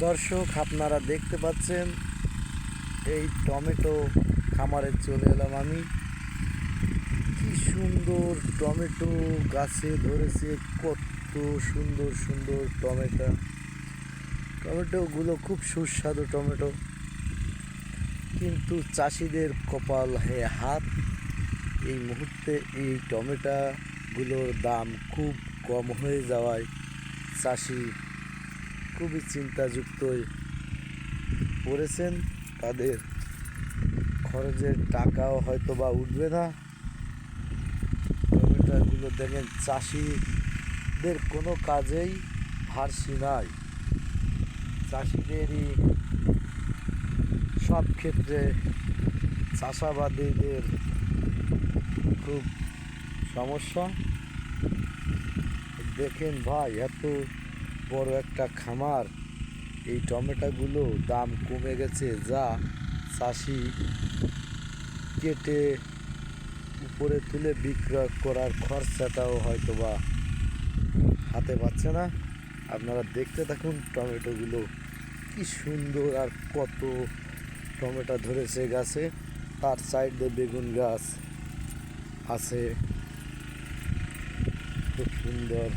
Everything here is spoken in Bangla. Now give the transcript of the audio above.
দর্শক, আপনারা দেখতে পাচ্ছেন এই টমেটো খামারে চলে এলাম আমি। কি সুন্দর টমেটো গাছে ধরেছে, কত সুন্দর সুন্দর টমেটোগুলো খুব সুস্বাদু টমেটো। কিন্তু চাষিদের কপাল হে হাত, এই মুহূর্তে এই টমেটোগুলোর দাম খুব কম হয়ে যাওয়ায় চাষি খুবই চিন্তাযুক্ত পড়েছেন। তাদের খরচের টাকাও হয়তো বা উঠবে না। টমেটোগুলো দেখেন, চাষিদের কোনো কাজেই হারছি নাই। চাষিদেরই সব ক্ষেত্রে চাষাবাদীদের খুব সমস্যা। দেখেন ভাই, এত বড় একটা খামার, এই টমেটোগুলো দাম কমে গেছে, যা চাষি কেটে উপরে তুলে বিক্রয় করার খরচাটাও হয়তো বা হাতে পাচ্ছে না। আপনারা দেখতে থাকুন টমেটোগুলো কি সুন্দর, আর কত টমেটো ধরেছে গাছে। তার সাইডে বেগুন গাছ আছে, খুব সুন্দর।